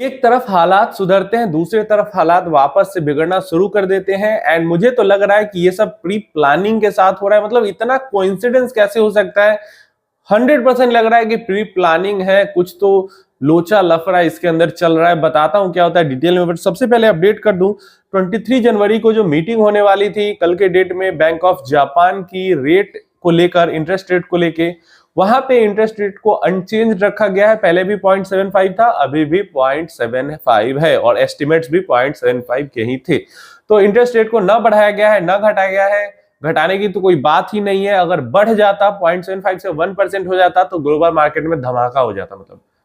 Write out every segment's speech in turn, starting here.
एक तरफ हालात सुधरते हैं, दूसरी तरफ हालात वापस से बिगड़ना शुरू कर देते हैं। एंड मुझे तो लग रहा है कि ये सब प्री प्लानिंग के साथ हो रहा है। मतलब इतना कोइंसिडेंस कैसे हो सकता है? 100% लग रहा है कि प्री प्लानिंग है, कुछ तो लोचा लफड़ा इसके अंदर चल रहा है। बताता हूं क्या होता है डिटेल में, बट सबसे पहले अपडेट कर दूं, 23 जनवरी को जो मीटिंग होने वाली थी कल के डेट में बैंक ऑफ जापान की रेट को लेकर, इंटरेस्ट रेट को लेके, वहां पे इंटरेस्ट रेट को अनचेंज रखा गया है। पहले भी 0.75 था, अभी भी 0.75 है, और एस्टिमेट्स भी 0.75 के ही थे। तो इंटरेस्ट रेट को ना बढ़ाया गया है, ना घटाया गया है। घटाने की तो कोई बात ही नहीं है। अगर बढ़ जाता 0.75 से 1% हो जाता तो ग्लोबल मार्केट में धमाका हो जाता।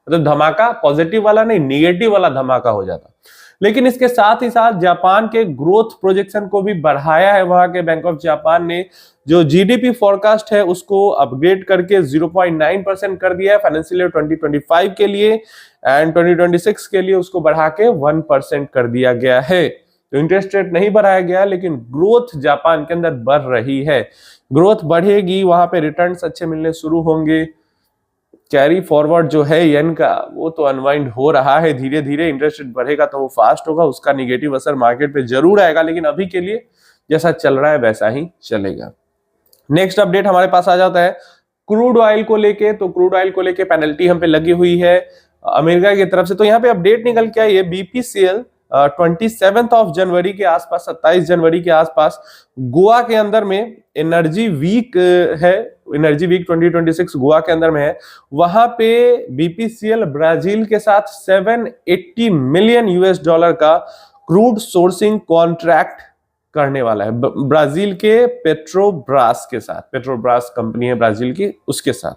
मतलब धमाका पॉजिटिव वाला नहीं, निगेटिव वाला धमाका हो जाता। लेकिन इसके साथ ही साथ जापान के ग्रोथ प्रोजेक्शन को भी बढ़ाया है। वहां के बैंक ऑफ जापान ने जो जीडीपी फोरकास्ट है उसको अपग्रेड करके 0.9% कर दिया है फाइनेंशियल ईयर 2025 के लिए, एंड 2026 के लिए उसको बढ़ा के 1% कर दिया गया है। तो इंटरेस्ट रेट नहीं बढ़ाया गया, लेकिन ग्रोथ जापान के अंदर बढ़ रही है। ग्रोथ बढ़ेगी, वहां पे रिटर्न्स अच्छे मिलने शुरू होंगे। कैरी फॉरवर्ड जो है येन का, वो तो अनवाइंड हो रहा है धीरे धीरे। इंटरेस्ट रेट बढ़ेगा तो वो फास्ट होगा, उसका निगेटिव असर मार्केट पे जरूर आएगा, लेकिन अभी के लिए जैसा चल रहा है वैसा ही चलेगा। नेक्स्ट अपडेट हमारे पास आ जाता है क्रूड ऑयल को लेके। तो क्रूड ऑयल को लेके पेनल्टी हम पे लगी हुई है अमेरिका की तरफ से। तो यहाँ पे अपडेट निकल के आई है, बीपीसीएल 27 ऑफ जनवरी के आसपास, 27 जनवरी के आसपास गोवा के अंदर में एनर्जी वीक है, एनर्जी वीक 2026 गोवा के अंदर में है। वहां पे बीपीसीएल ब्राजील के साथ 780 मिलियन यूएस डॉलर का क्रूड सोर्सिंग कॉन्ट्रैक्ट करने वाला है ब्राजील के पेट्रोब्रास के साथ। पेट्रोब्रास कंपनी है ब्राजील की, उसके साथ।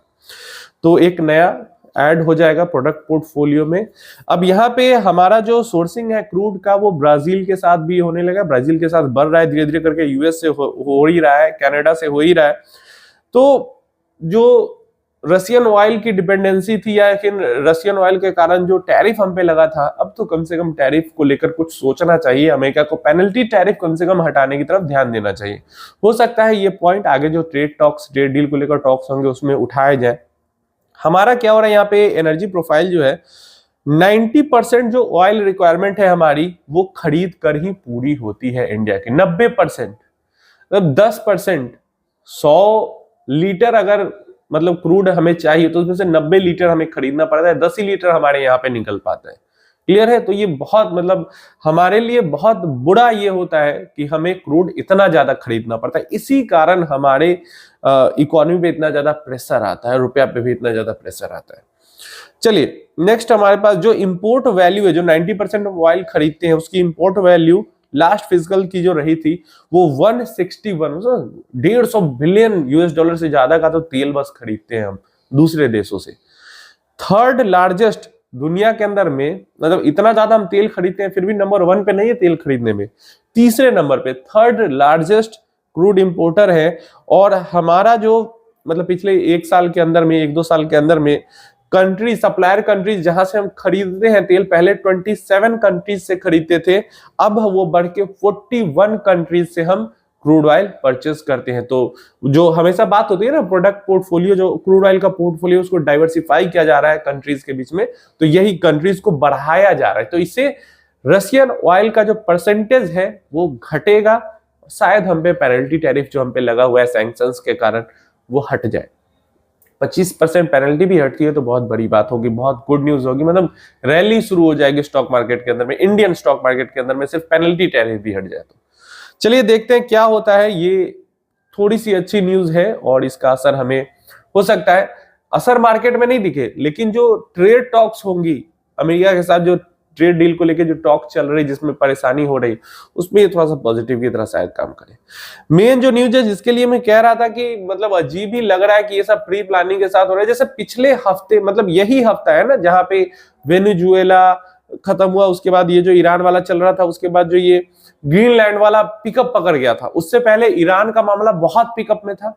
तो एक नया ऐड हो जाएगा प्रोडक्ट पोर्टफोलियो में। अब यहाँ पे हमारा जो सोर्सिंग है क्रूड का, वो ब्राजील के साथ भी होने लगा। ब्राजील के साथ बढ़ रहा है धीरे धीरे करके, यूएस से हो ही रहा है, कनाडा से हो ही रहा है। तो जो रशियन ऑयल की डिपेंडेंसी थी, या फिर रशियन ऑयल के कारण जो टैरिफ हम पे लगा था, अब तो कम से कम टैरिफ को लेकर कुछ सोचना चाहिए। अमेरिका को पेनल्टी टैरिफ कम से कम हटाने की तरफ ध्यान देना चाहिए। हो सकता है ये पॉइंट आगे जो ट्रेड टॉक्स, ट्रेड डील को लेकर टॉक्स होंगे उसमें उठाए जाए। हमारा क्या हो रहा है यहाँ पे, एनर्जी प्रोफाइल जो है 90% जो ऑयल रिक्वायरमेंट है हमारी, वो खरीद कर ही पूरी होती है इंडिया की। 90%, मतलब 10%, 100 लीटर अगर मतलब क्रूड हमें चाहिए तो उसमें से 90 लीटर हमें खरीदना पड़ता है, 10 ही लीटर हमारे यहाँ पे निकल पाता है। क्लियर है? तो ये बहुत मतलब हमारे लिए बहुत बुरा ये होता है कि हमें क्रूड इतना ज्यादा खरीदना पड़ता है। इसी कारण हमारे इकोनॉमी पे इतना ज्यादा प्रेशर आता है, रुपया पे भी इतना ज्यादा प्रेशर आता है। चलिए नेक्स्ट हमारे पास जो इंपोर्ट वैल्यू है, जो 90% ऑयल खरीदते हैं उसकी इंपोर्ट वैल्यू लास्ट फिजिकल की जो रही थी वो 161, 150 बिलियन यूएस डॉलर से ज्यादा का तो तेल बस खरीदते हैं हम दूसरे देशों से। थर्ड लार्जेस्ट दुनिया के अंदर में, मतलब इतना ज्यादा हम तेल खरीदते हैं फिर भी नंबर 1 पे नहीं है तेल खरीदने में, तीसरे नंबर पे थर्ड लार्जेस्ट क्रूड इंपोर्टर है। और हमारा जो मतलब पिछले 1 साल के अंदर में, 1-2 साल के अंदर में कंट्री, सप्लायर कंट्रीज जहां से हम खरीदते हैं तेल, पहले 27 कंट्रीज से खरीदते थे, अब वो बढ़ के 41 कंट्रीज से हम क्रूड ऑयल परचेस करते हैं। तो जो हमेशा बात होती है ना, प्रोडक्ट पोर्टफोलियो, जो क्रूड ऑयल का पोर्टफोलियो उसको डाइवर्सिफाई किया जा रहा है कंट्रीज के बीच में, तो यही कंट्रीज को बढ़ाया जा रहा है। तो इससे रशियन ऑयल का जो परसेंटेज है वो घटेगा, शायद हम पे पेनल्टी टैरिफ जो हम पे लगा हुआ है सैंक्शंस के कारण वो हट जाए। 25% पेनल्टी भी हटती है तो बहुत बड़ी बात होगी, बहुत गुड न्यूज होगी। मतलब रैली शुरू हो जाएगी स्टॉक मार्केट के अंदर में, इंडियन स्टॉक मार्केट के अंदर में, सिर्फ पेनल्टी टैरिफ भी हट जाए तो। चलिए देखते हैं क्या होता है। ये थोड़ी सी अच्छी न्यूज है और इसका असर हमें हो सकता है, असर मार्केट में नहीं दिखे, लेकिन जो ट्रेड टॉक्स होंगी अमेरिका के साथ, जो ट्रेड डील को लेके जो टॉक चल रही, जिसमें परेशानी हो रही, उसमें ये थोड़ा सा पॉजिटिव की तरह शायद काम करे। मेन जो न्यूज है जिसके लिए मैं कह रहा था कि मतलब अजीब ही लग रहा है कि ये सब प्री प्लानिंग के साथ हो रहा है। जैसे पिछले हफ्ते, मतलब यही हफ्ता है ना जहां पे वेनेजुएला खत्म हुआ, उसके बाद ये जो ईरान वाला चल रहा था, उसके बाद जो ये ग्रीनलैंड वाला पिकअप पकड़ गया था। उससे पहले ईरान का मामला बहुत पिकअप में था,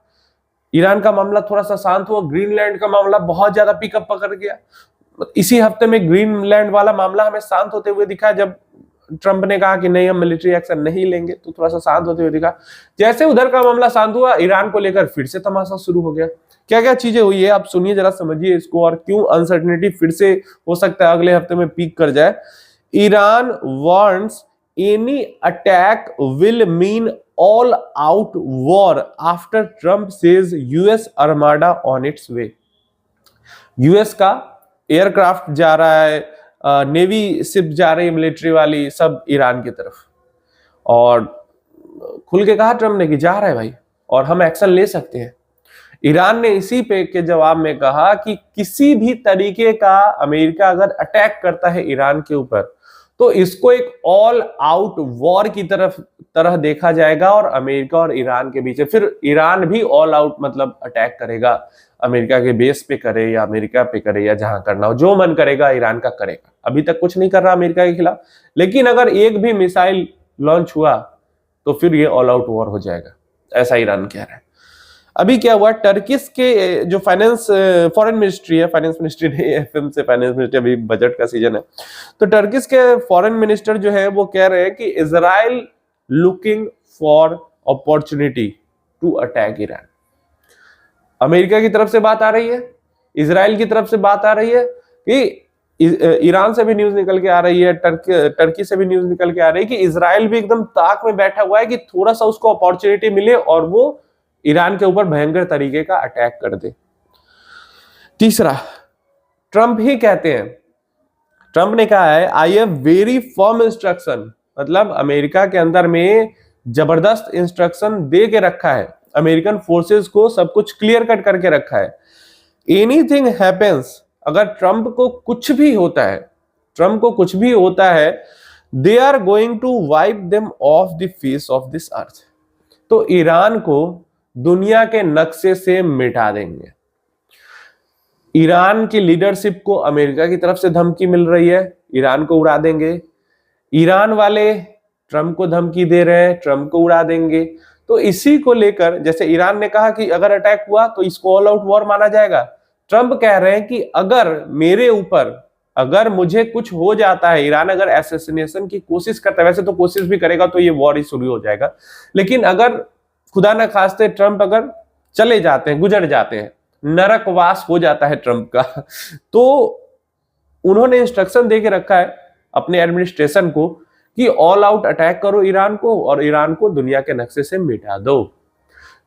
ईरान का मामला थोड़ा सा शांत हुआ, ग्रीनलैंड का मामला बहुत ज्यादा पिकअप पकड़ गया। इसी हफ्ते में ग्रीनलैंड वाला मामला हमें शांत होते हुए दिखा, जब ट्रंप ने कहा कि नहीं हम मिलिट्री एक्शन नहीं लेंगे, तो थोड़ा सा शांत होते हुए दिखा। जैसे उधर का मामला शांत हुआ, ईरान को लेकर फिर से तमाशा शुरू हो गया। क्या क्या चीजें हुई है आप सुनिए जरा, समझिए इसको, और क्यों अनसर्टेनिटी फिर से हो सकता है अगले हफ्ते में पीक कर जाए। Iran wants any attack will mean all out war after Trump says US armada on it's way. US का एयरक्राफ्ट जा रहा है, नेवी शिप जा रही है मिलिट्री वाली, सब ईरान की तरफ, और खुल के कहा ट्रम्प ने कि जा रहा है भाई और हम एक्शन ले सकते हैं। ईरान ने इसी पे के जवाब में कहा कि किसी भी तरीके का अमेरिका अगर अटैक करता है ईरान के ऊपर तो इसको एक ऑल आउट वॉर की तरह देखा जाएगा, और अमेरिका और ईरान के बीच फिर ईरान भी ऑल आउट मतलब अटैक करेगा, अमेरिका के बेस पे करे या अमेरिका पे करे या जहां करना हो, जो मन करेगा ईरान का करेगा। अभी तक कुछ नहीं कर रहा अमेरिका के खिलाफ, लेकिन अगर एक भी मिसाइल लॉन्च हुआ तो फिर ये ऑल आउट वॉर हो जाएगा, ऐसा ईरान कह रहा है। अभी क्या हुआ, टर्किश के जो फॉरेन मिनिस्ट्री है, फाइनेंस मिनिस्ट्री नहीं, एफएम से फाइनेंस मिनिस्ट्री, अभी बजट का सीजन है, तो टर्किश के फॉरेन मिनिस्टर जो है वो कह रहे हैं कि Israel looking for opportunity to attack Iran. America की तरफ से बात आ रही है, इजराइल की तरफ से बात आ रही है, कि ईरान से भी न्यूज निकल के आ रही है, टर्की से भी न्यूज निकल के आ रही है कि इजराइल भी एकदम ताक में बैठा हुआ है कि थोड़ा सा उसको अपॉर्चुनिटी मिले और वो ईरान के ऊपर भयंकर तरीके का अटैक कर दे। तीसरा, ट्रंप ही कहते हैं, ट्रंप ने कहा है I have very firm instruction, मतलब अमेरिका के अंदर में जबरदस्त इंस्ट्रक्शन दे के रखा है, अमेरिकन फोर्सेस को सब कुछ क्लियर कट करके रखा है। एनीथिंग हैपेंस, अगर ट्रंप को कुछ भी होता है, ट्रंप को कुछ भी होता है, they are going to wipe them off the face of this earth, तो ईरान को दुनिया के नक्शे से मिटा देंगे। ईरान की लीडरशिप को अमेरिका की तरफ से धमकी मिल रही है, ईरान को उड़ा देंगे। ईरान वाले ट्रंप को धमकी दे रहे हैं, ट्रंप को उड़ा देंगे। तो इसी को लेकर, जैसे ईरान ने कहा कि अगर अटैक हुआ तो इसको ऑल आउट वॉर माना जाएगा, ट्रंप कह रहे हैं कि अगर मेरे ऊपर, अगर मुझे कुछ हो जाता है, ईरान अगर असैसिनेशन की कोशिश करता है, वैसे तो कोशिश भी करेगा तो ये वॉर ही शुरू हो जाएगा, लेकिन अगर खुदा न खास्ते ट्रंप अगर चले जाते हैं, गुजर जाते हैं, नरकवास हो जाता है ट्रंप का, तो उन्होंने इंस्ट्रक्शन दे के रखा है अपने एडमिनिस्ट्रेशन को कि ऑल आउट अटैक करो ईरान को और ईरान को दुनिया के नक्शे से मिटा दो।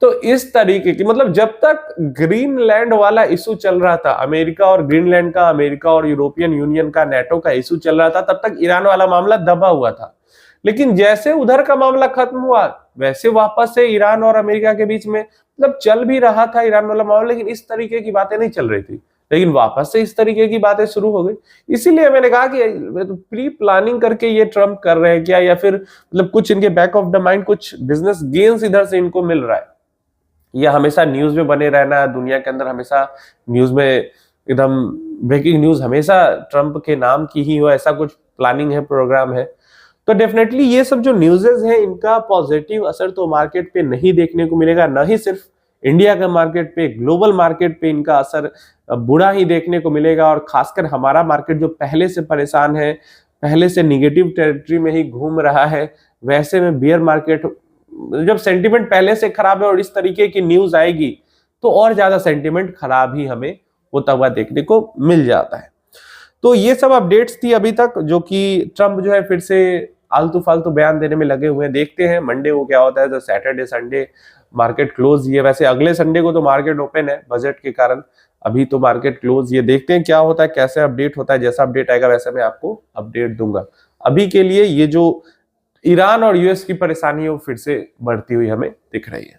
तो इस तरीके की, मतलब जब तक ग्रीनलैंड वाला इशू चल रहा था, अमेरिका और ग्रीनलैंड का, अमेरिका और यूरोपियन यूनियन का, नेटो का इशू चल रहा था, तब तक ईरान वाला मामला दबा हुआ था। लेकिन जैसे उधर का मामला खत्म हुआ, वैसे वापस से ईरान और अमेरिका के बीच में, मतलब चल भी रहा था ईरान वाला मामला, लेकिन इस तरीके की बातें नहीं चल रही थी, लेकिन वापस से इस तरीके की बातें शुरू हो गई। इसीलिए मैंने कहा कि प्री प्लानिंग करके ये ट्रम्प कर रहे हैं क्या, या फिर मतलब कुछ इनके बैक ऑफ द माइंड कुछ बिजनेस गेन्स इधर से इनको मिल रहा है, या हमेशा न्यूज में बने रहना, दुनिया के अंदर हमेशा न्यूज में एकदम ब्रेकिंग न्यूज हमेशा ट्रम्प के नाम की ही हो, ऐसा कुछ प्लानिंग है, प्रोग्राम है। तो डेफिनेटली ये सब जो न्यूज़ेस हैं, इनका पॉजिटिव असर तो मार्केट पे नहीं देखने को मिलेगा, न ही सिर्फ इंडिया का मार्केट पे, ग्लोबल मार्केट पे इनका असर बुरा ही देखने को मिलेगा। और खासकर हमारा मार्केट जो पहले से परेशान है, पहले से निगेटिव टेरिटरी में ही घूम रहा है, वैसे में बियर मार्केट, जब सेंटिमेंट पहले से खराब है और इस तरीके की न्यूज आएगी तो और ज्यादा सेंटिमेंट खराब ही हमें होता हुआ देखने को मिल जाता है। तो ये सब अपडेट्स थी अभी तक, जो कि ट्रम्प जो है फिर से आलतू फालतू बयान देने में लगे हुए हैं। देखते हैं मंडे को क्या होता है। तो सैटरडे संडे मार्केट क्लोज ही है, वैसे अगले संडे को तो मार्केट ओपन है बजट के कारण, अभी तो मार्केट क्लोज। ये देखते हैं क्या होता है, कैसे अपडेट होता है, जैसा अपडेट आएगा वैसे मैं आपको अपडेट दूंगा। अभी के लिए ये जो ईरान और यूएस की परेशानी है वो फिर से बढ़ती हुई हमें दिख रही है।